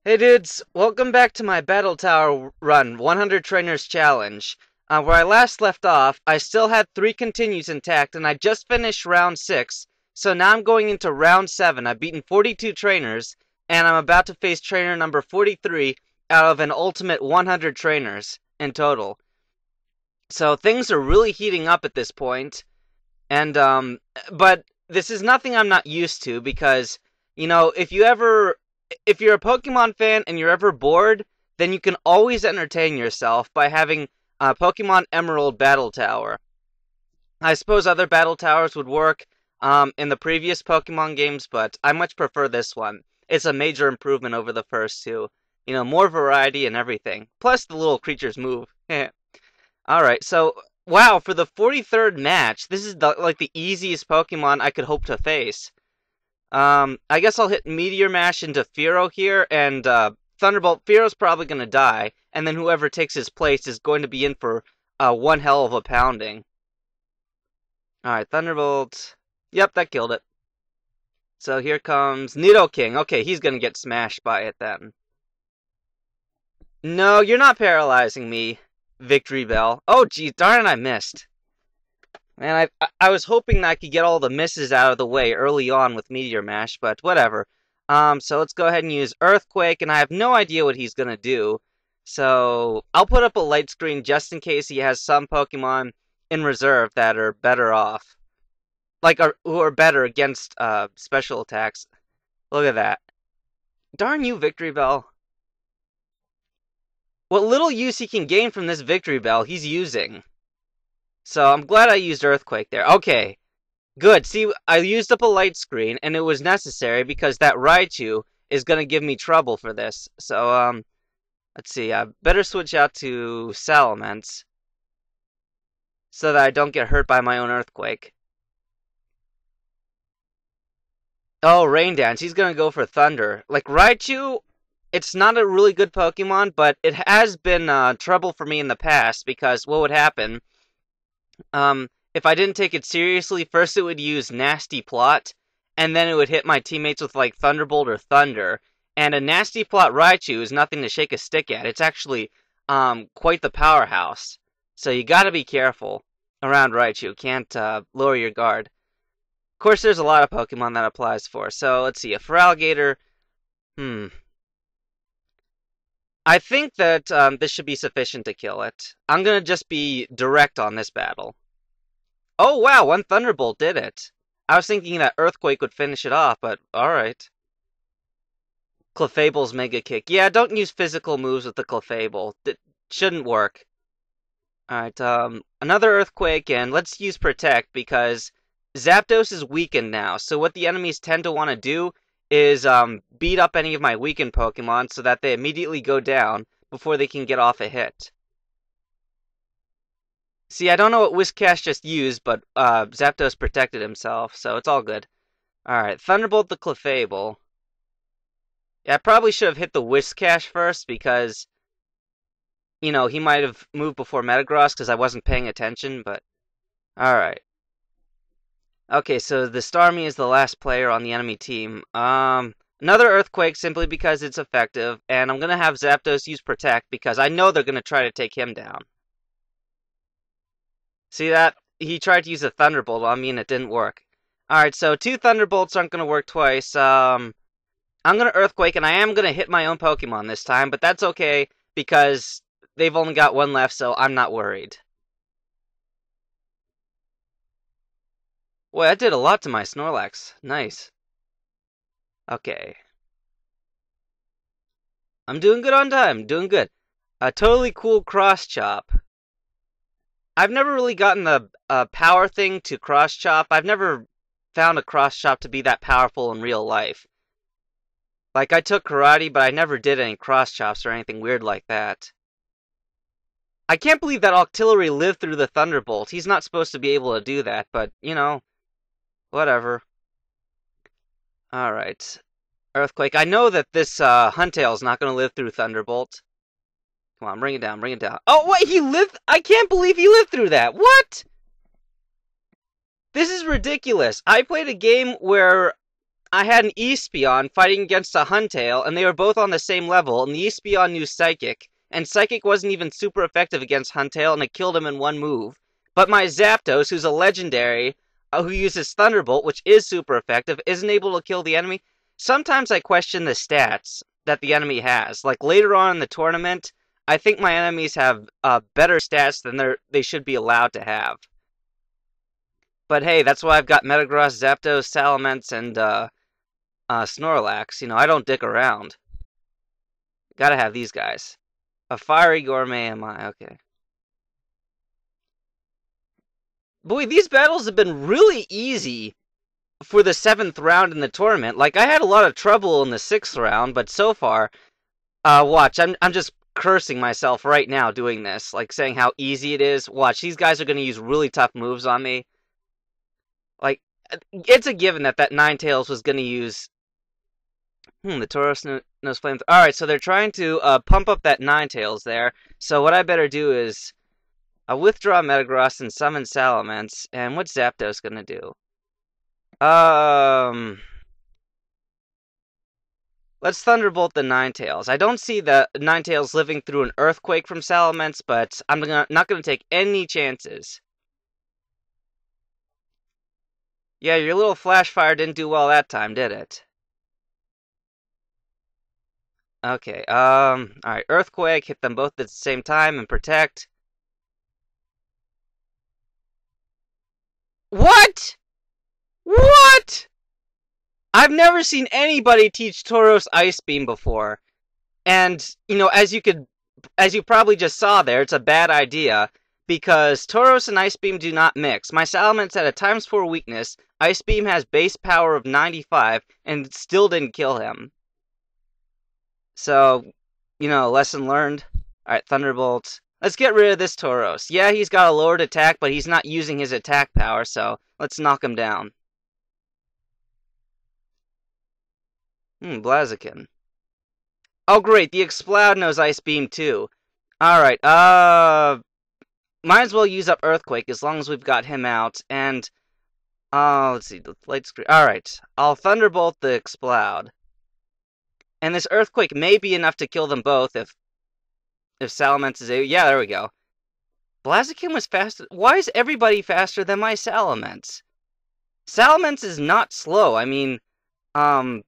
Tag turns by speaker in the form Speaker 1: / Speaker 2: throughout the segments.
Speaker 1: Hey dudes, welcome back to my Battle Tower run, 100 Trainers Challenge. Where I last left off, I still had 3 continues intact, and I just finished round 6, so now I'm going into round 7. I've beaten 42 trainers, and I'm about to face trainer number 43 out of an ultimate 100 trainers in total. So things are really heating up at this point, and but this is nothing I'm not used to because, if you're a Pokemon fan and you're ever bored, then you can always entertain yourself by having a Pokemon Emerald Battle Tower. I suppose other Battle Towers would work in the previous Pokemon games, but I much prefer this one. It's a major improvement over the first two. More variety and everything. Plus the little creatures move. Alright, so, wow, for the 43rd match, this is the easiest Pokemon I could hope to face. I guess I'll hit Meteor Mash into Fearow here, and Thunderbolt. Fearow's probably going to die, and then whoever takes his place is going to be in for one hell of a pounding. Alright, Thunderbolt. Yep, that killed it. So here comes Nidoking. Okay, he's going to get smashed by it then. No, you're not paralyzing me, Victreebel. Oh, geez, darn it, I missed. Man, I was hoping that I could get all the misses out of the way early on with Meteor Mash, but whatever. So let's go ahead and use Earthquake, and I have no idea what he's gonna do. So I'll put up a light screen just in case he has some Pokemon in reserve that are better off. Who are better against special attacks. Look at that. Darn you, Victreebel. What little use he can gain from this Victreebel, he's using. So I'm glad I used Earthquake there. Okay, good. See, I used up a light screen, and it was necessary because that Raichu is going to give me trouble for this. So, let's see. I better switch out to Salamence so that I don't get hurt by my own Earthquake. Oh, Rain Dance. He's going to go for Thunder. Like, Raichu, it's not a really good Pokemon, but it has been trouble for me in the past because what would happen... if I didn't take it seriously, first it would use Nasty Plot, and then it would hit my teammates with, like, Thunderbolt or Thunder. And a Nasty Plot Raichu is nothing to shake a stick at. It's actually, quite the powerhouse. So you gotta be careful around Raichu. Can't, lower your guard. Of course, there's a lot of Pokemon that applies for. So, let's see. A Feraligatr, I think that this should be sufficient to kill it. I'm going to just be direct on this battle. Oh, wow, one Thunderbolt did it. I was thinking that Earthquake would finish it off, but alright. Clefable's Mega Kick. Yeah, don't use physical moves with the Clefable. It shouldn't work. Alright, another Earthquake, and let's use Protect, because Zapdos is weakened now. So what the enemies tend to want to do is beat up any of my weakened Pokemon so that they immediately go down before they can get off a hit. See, I don't know what Whiscash just used, but Zapdos protected himself, so it's all good. Alright, Thunderbolt the Clefable. Yeah, I probably should have hit the Whiscash first because, he might have moved before Metagross because I wasn't paying attention, but... Alright. Okay, so the Starmie is the last player on the enemy team. Another Earthquake simply because it's effective, and I'm going to have Zapdos use Protect because I know they're going to try to take him down. See that? He tried to use a Thunderbolt on me and it didn't work. Alright, so 2 Thunderbolts aren't going to work twice. I'm going to Earthquake, and I am going to hit my own Pokemon this time, but that's okay because they've only got one left, so I'm not worried. Boy, that did a lot to my Snorlax. Nice. Okay. I'm doing good on time. Doing good. A totally cool Cross Chop. I've never really gotten the power thing to Cross Chop. I've never found a Cross Chop to be that powerful in real life. Like, I took Karate, but I never did any Cross Chops or anything weird like that. I can't believe that Octillery lived through the Thunderbolt. He's not supposed to be able to do that, but, whatever. Alright. Earthquake. I know that this Huntail's not going to live through Thunderbolt. Come on, bring it down, bring it down. Oh, wait, he lived? I can't believe he lived through that. What? This is ridiculous. I played a game where I had an Espeon fighting against a Huntail, and they were both on the same level, and the Espeon used Psychic, and Psychic wasn't even super effective against Huntail, and it killed him in one move. But my Zapdos, who's a legendary, who uses Thunderbolt, which is super effective, isn't able to kill the enemy. Sometimes I question the stats that the enemy has. Like later on in the tournament, I think my enemies have better stats than they should be allowed to have. But hey, that's why I've got Metagross, Zapdos, Salamence, and Snorlax. You know, I don't dick around. Gotta have these guys. A Fiery Gourmet am I? Okay. Boy, these battles have been really easy for the 7th round in the tournament. Like, I had a lot of trouble in the 6th round, but so far, watch, I'm just cursing myself right now doing this, like saying how easy it is. Watch, these guys are going to use really tough moves on me. Like, it's a given that Ninetales was going to use... the Tauros knows flames. Alright, so they're trying to pump up that Ninetales there. So what I better do is withdraw Metagross and summon Salamence. And what's Zapdos going to do? Let's Thunderbolt the Ninetales. I don't see the Ninetales living through an Earthquake from Salamence, but I'm not going to take any chances. Yeah, your little Flash Fire didn't do well that time, did it? Okay, alright, Earthquake, hit them both at the same time and protect. What? What? I've never seen anybody teach Tauros Ice Beam before. And, you know, as you probably just saw there, it's a bad idea, because Tauros and Ice Beam do not mix. My Salamence had a ×4 weakness, Ice Beam has base power of 95, and it still didn't kill him. So, you know, lesson learned. Alright, Thunderbolt. Let's get rid of this Tauros. Yeah, he's got a lowered attack, but he's not using his attack power, so let's knock him down. Blaziken. Oh, great, the Exploud knows Ice Beam, too. Alright, might as well use up Earthquake as long as we've got him out, and... let's see, the light screen... Alright, I'll Thunderbolt the Exploud. And this Earthquake may be enough to kill them both if Salamence is able... Yeah, there we go. Blaziken was faster... Why is everybody faster than my Salamence? Salamence is not slow. I mean, what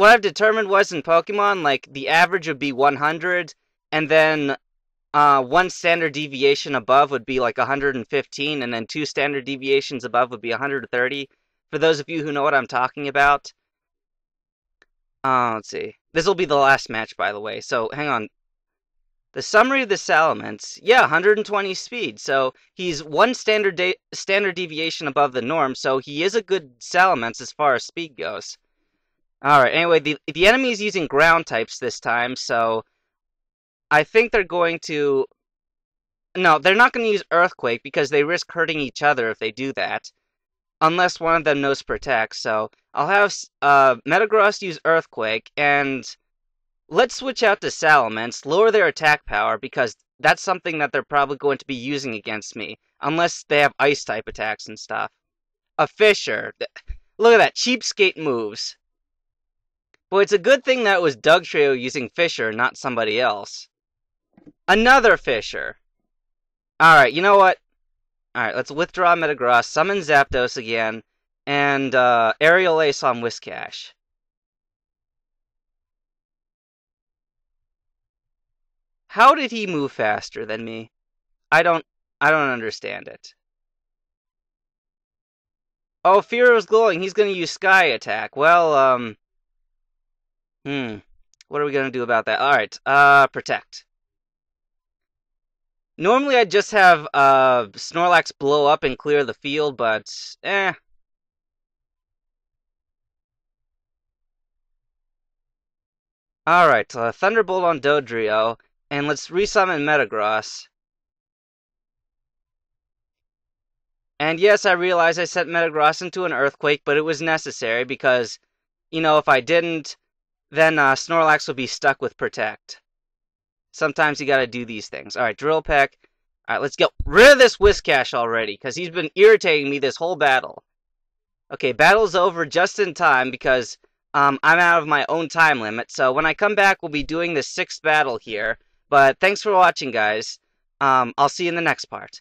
Speaker 1: I've determined was in Pokemon, like, the average would be 100, and then one standard deviation above would be like 115, and then 2 standard deviations above would be 130. For those of you who know what I'm talking about. Let's see. This will be the last match, by the way, so hang on. The summary of the Salamence, yeah, 120 speed, so he's 1 standard deviation above the norm, so he is a good Salamence as far as speed goes. Alright, anyway, the enemy is using ground types this time, so I think they're going to... No, they're not going to use Earthquake because they risk hurting each other if they do that. Unless one of them knows Protect, so I'll have Metagross use Earthquake, and let's switch out to Salamence, lower their attack power, because that's something that they're probably going to be using against me, unless they have Ice-type attacks and stuff. A Fissure. Look at that, cheapskate moves. Boy, it's a good thing that it was Dugtrio using Fissure, not somebody else. Another Fissure. Alright, you know what? Alright, let's withdraw Metagross, summon Zapdos again, and Aerial Ace on Whiscash. How did he move faster than me? I don't understand it. Oh, Fearo's glowing. He's going to use Sky Attack. Well, what are we going to do about that? Alright, Protect. Normally I'd just have Snorlax blow up and clear the field, but Alright, Thunderbolt on Dodrio, and let's resummon Metagross. And yes, I realize I sent Metagross into an Earthquake, but it was necessary because, you know, if I didn't, then Snorlax would be stuck with Protect. Sometimes you gotta do these things. Alright, Drill Peck. Alright, let's get rid of this Whiscash already, because he's been irritating me this whole battle. Okay, battle's over just in time because I'm out of my own time limit. So when I come back, we'll be doing the 6th battle here. But thanks for watching, guys. I'll see you in the next part.